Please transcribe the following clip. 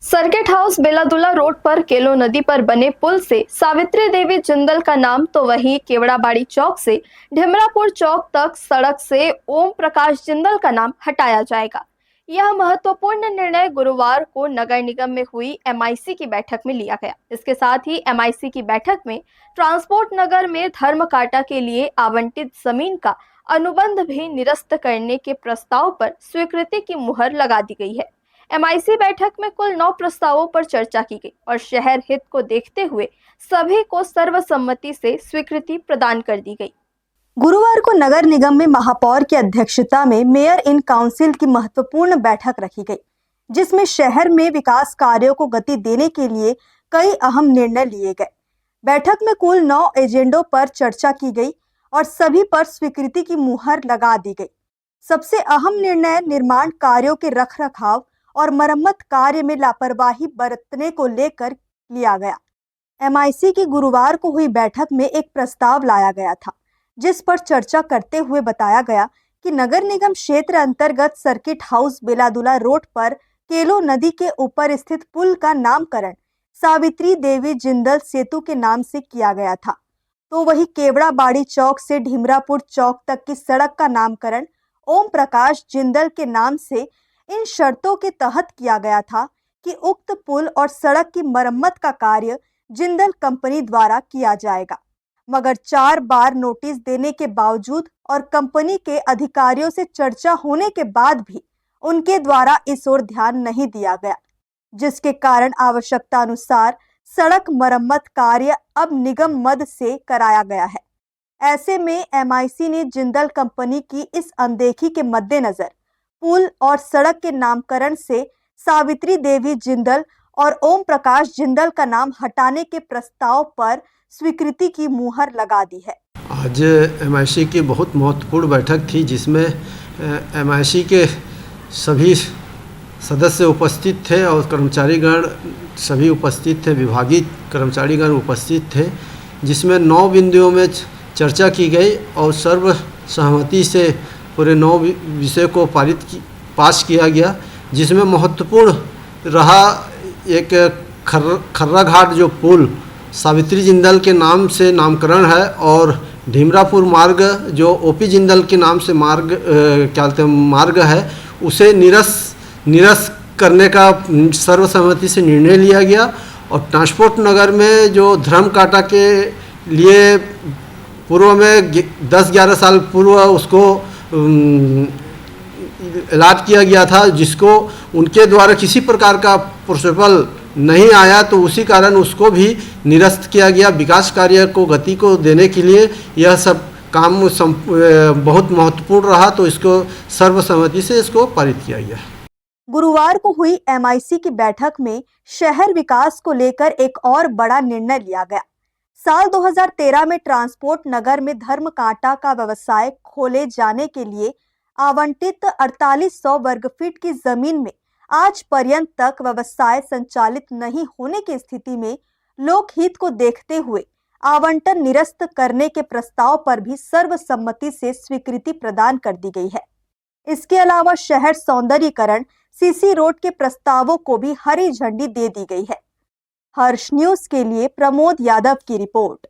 Circuit house Beladula road पर केलो नदी पर बने पुल से सावित्री देवी जिंदल का नाम तो वहीं केवड़ाबाड़ी चौक से ढिमरापुर चौक तक सड़क से ओम प्रकाश जिंदल का नाम हटाया जाएगा। यह महत्वपूर्ण निर्णय गुरुवार को नगर निगम में हुई एमआईसी की बैठक में लिया गया। इसके साथ ही एमआईसी की बैठक में ट्रांसपोर्ट नगर में धर्म कांटा के लिए आवंटित जमीन का अनुबंध भी निरस्त करने के प्रस्ताव पर स्वीकृति की मुहर लगा दी गई है। एमआईसी बैठक में कुल 9 प्रस्तावों पर चर्चा की गई और शहर हित को देखते हुए सभी को सर्वसम्मति से स्वीकृति प्रदान कर दी गई। गुरुवार को नगर निगम में महापौर की अध्यक्षता में मेयर इन काउंसिल की महत्वपूर्ण बैठक रखी गई, जिसमें शहर में विकास कार्यों को गति देने के लिए कई अहम निर्णय लिए गए। बैठक में कुल 9 एजेंडों पर चर्चा की गई और सभी पर स्वीकृति की मुहर लगा दी गई। सबसे अहम निर्णय निर्माण कार्यों के रखरखाव और मरम्मत कार्य में लापरवाही बरतने को लेकर लिया गया। एमआईसी की गुरुवार को हुई बैठक में एक प्रस्ताव लाया गया था, जिस पर चर्चा करते हुए बताया गया कि नगर निगम क्षेत्र अंतर्गत सर्किट हाउस बेलादुला रोड पर केलो नदी के ऊपर स्थित पुल का नामकरण सावित्री देवी जिंदल सेतु के नाम से किया गया था, तो वही केवड़ाबाड़ी चौक से ढिमरापुर चौक तक की सड़क का नामकरण ओम प्रकाश जिंदल के नाम से इन शर्तों के तहत किया गया था कि उक्त पुल और सड़क की मरम्मत का कार्य जिंदल कंपनी द्वारा किया जाएगा। मगर 4 बार नोटिस देने के बावजूद और कंपनी के अधिकारियों से चर्चा होने के बाद भी उनके द्वारा इस ओर ध्यान नहीं दिया गया, जिसके कारण आवश्यकता अनुसार सड़क मरम्मत कार्य अब निगम मद से कराया गया है। ऐसे में एमआईसी ने जिंदल कंपनी की इस अनदेखी के मद्देनजर पुल और सड़क के नामकरण से सावित्री देवी जिंदल और ओम प्रकाश जिंदल का नाम हटाने के प्रस्ताव पर स्वीकृति की मुहर लगा दी है। आज एमआईसी की बहुत महत्वपूर्ण बैठक थी, जिसमें एमआईसी के सभी सदस्य उपस्थित थे और कर्मचारीगण सभी उपस्थित थे, विभागीय कर्मचारीगण उपस्थित थे, जिसमें 9 बिंदुओं में चर्चा की गई और सर्वसहमति से पूरे 9 विषय को पास किया गया, जिसमें महत्वपूर्ण रहा एक खर्रा घाट जो पुल सावित्री जिंदल के नाम से नामकरण है और ढिमरापुर मार्ग जो ओपी जिंदल के नाम से मार्ग है, उसे निरस्त करने का सर्वसम्मति से निर्णय लिया गया। और ट्रांसपोर्ट नगर में जो धर्म कांटा के लिए पूर्व में 10-11 साल पूर्व उसको अलॉट किया गया था, जिसको उनके द्वारा किसी प्रकार का प्रोपोजल नहीं आया, तो उसी कारण उसको भी निरस्त किया गया। विकास कार्य को गति को देने के लिए यह सब काम बहुत महत्वपूर्ण रहा, तो इसको सर्वसम्मति से इसको पारित किया गया। गुरुवार को हुई एमआईसी की बैठक में शहर विकास को लेकर एक और बड़ा निर्णय लिया गया। साल 2013 में ट्रांसपोर्ट नगर में धर्म कांटा का व्यवसाय खोले जाने के लिए आवंटित 4800 वर्ग फीट की जमीन में आज पर्यंत तक व्यवसाय संचालित नहीं होने की स्थिति में लोकहित को देखते हुए आवंटन निरस्त करने के प्रस्ताव पर भी सर्वसम्मति से स्वीकृति प्रदान कर दी गई है। इसके अलावा शहर सौंदर्यीकरण सीसी रोड के प्रस्तावों को भी हरी झंडी दे दी गई है। हर्ष न्यूज के लिए प्रमोद यादव की रिपोर्ट।